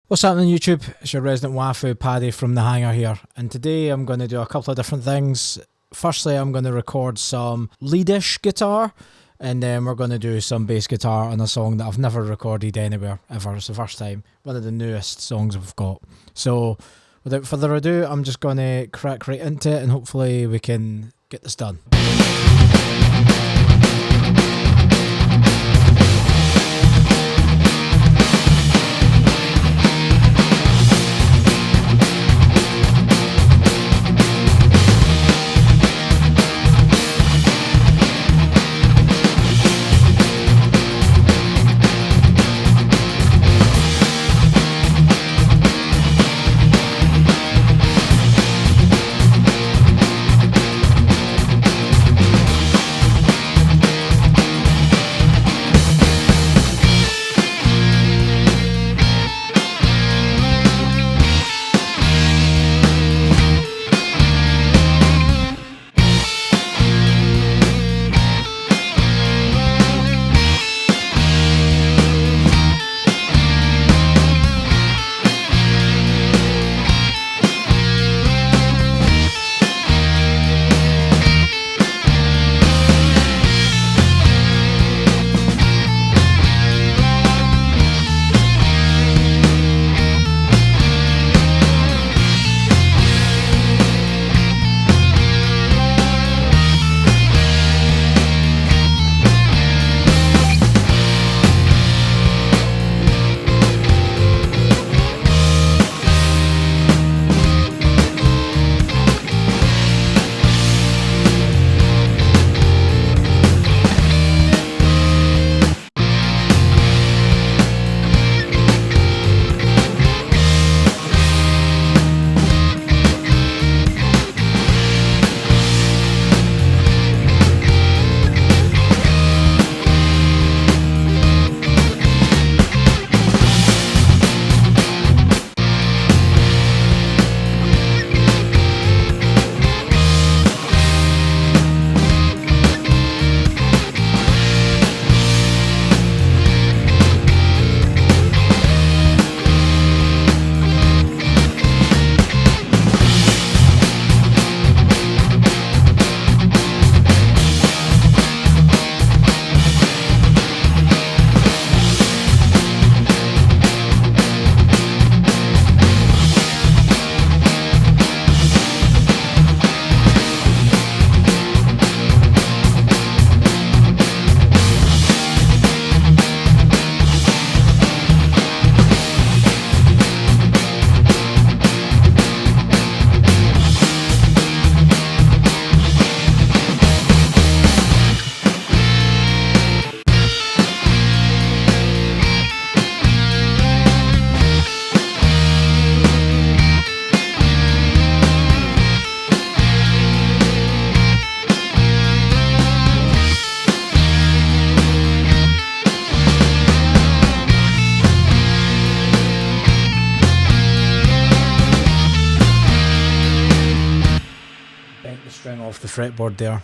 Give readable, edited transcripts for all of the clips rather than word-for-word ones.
What's happening YouTube? It's your resident wafu Paddy from the Hangar here, and today I'm going to do a couple of different things. Firstly, I'm going to record some leadish guitar, and then we're going to do some bass guitar on a song that I've never recorded anywhere ever. It's the first time, one of the newest songs we've got. So without further ado, I'm just going to crack right into it, and hopefully we can get this done. Bent the string off the fretboard there.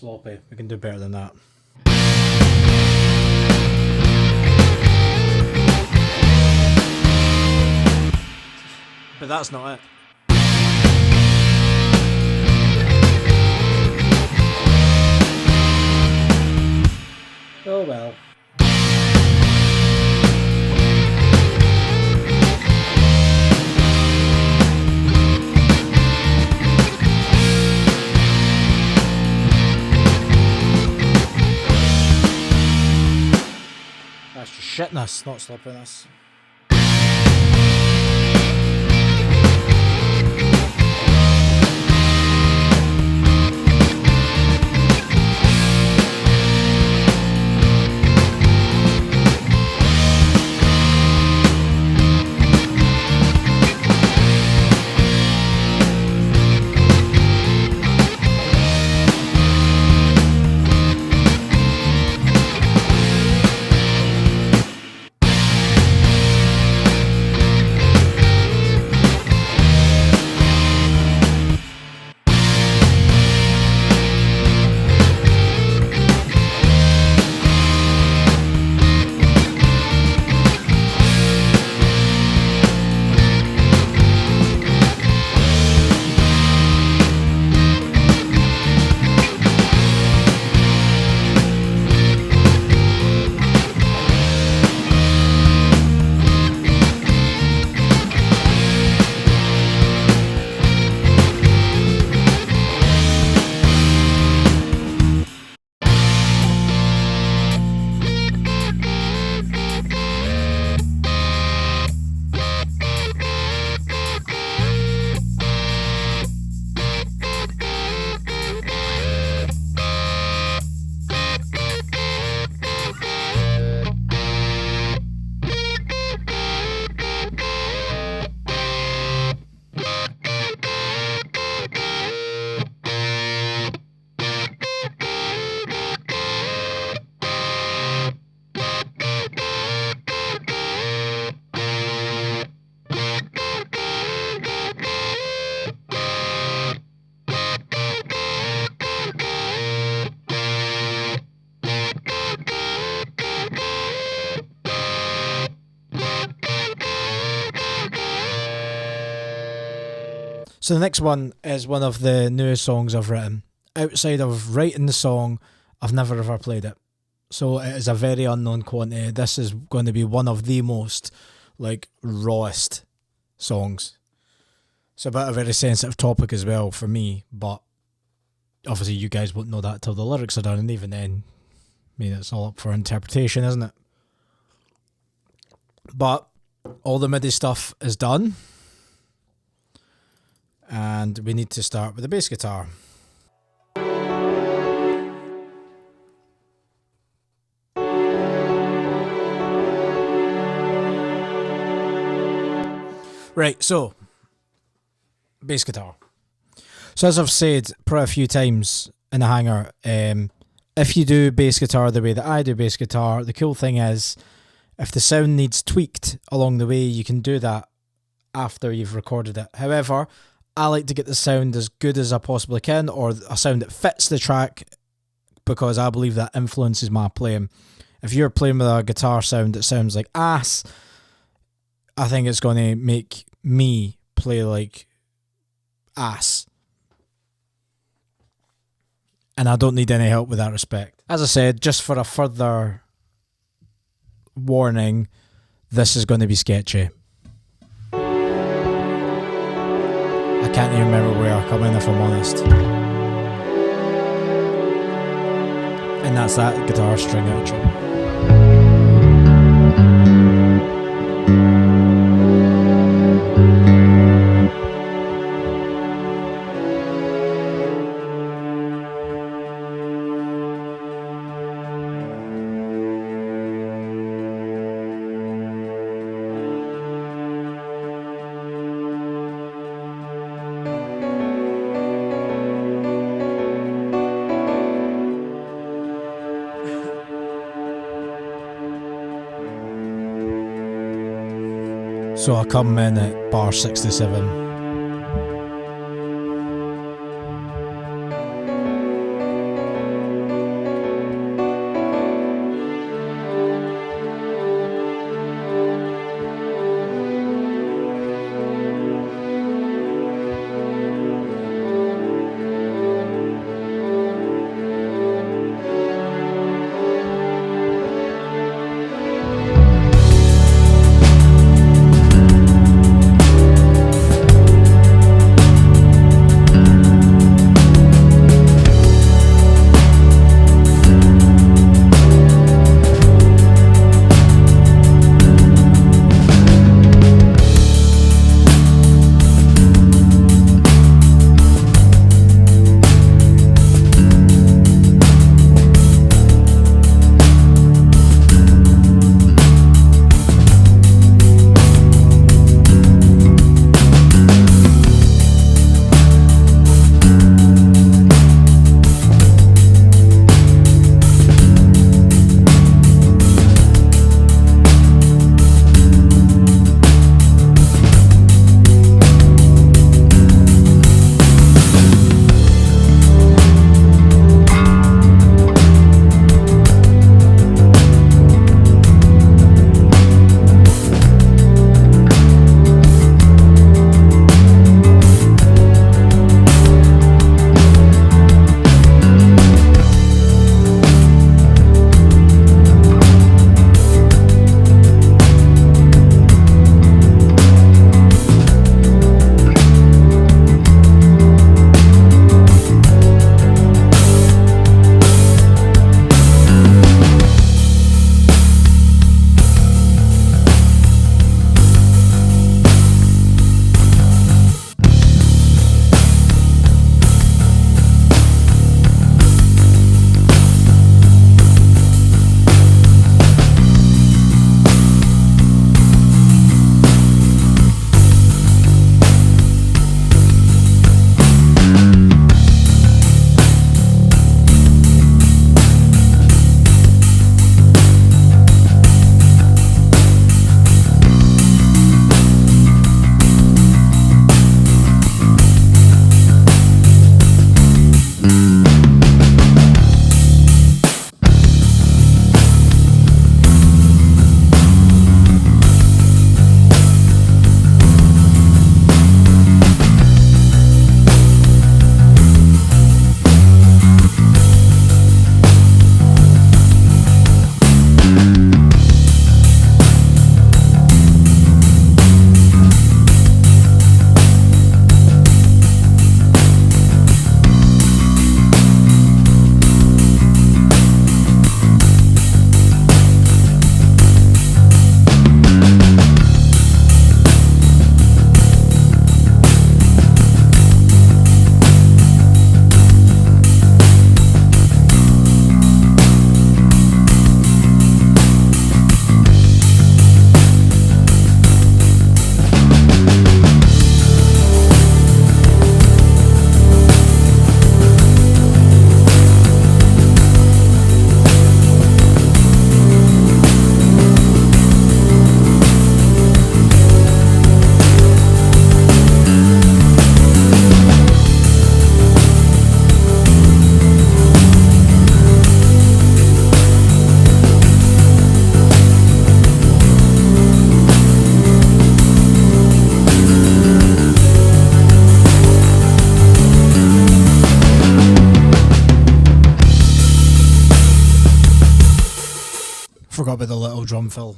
sloppy. We can do better than that. But that's not it. Oh well. That's just shitness, not sloppiness. So the next one is one of the newest songs I've written. Outside of writing the song, I've never ever played it. So it is a very unknown quantity. This is going to be one of the most, rawest songs. It's about a very sensitive topic as well for me, but obviously you guys won't know that till the lyrics are done, and even then, it's all up for interpretation, isn't it? But all the MIDI stuff is done. And we need to start with the bass guitar. Right, so bass guitar. So as I've said probably a few times in the hangar, if you do bass guitar the way that I do bass guitar, the cool thing is if the sound needs tweaked along the way, you can do that after you've recorded it. However, I like to get the sound as good as I possibly can, or a sound that fits the track, because I believe that influences my playing. If you're playing with a guitar sound that sounds like ass, I think it's going to make me play like ass. And I don't need any help with that respect. As I said, just for a further warning, this is going to be sketchy. I can't even remember where I come in, if I'm honest. And that's that guitar string outro. So I come in at bar 67. Forgot about the little drum fill.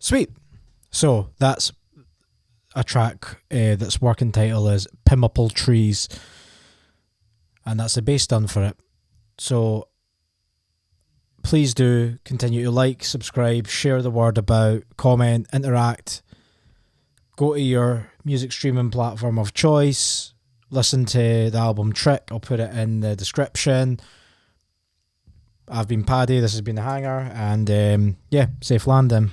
Sweet. So that's a track that's working title is Pimple Trees, and that's the bass done for it. So please do continue to like, subscribe, share the word about, comment, interact. Go to your music streaming platform of choice. Listen to the album Trich. I'll put it in the description. I've been Paddy. This has been the Hangar, and yeah, safe landing.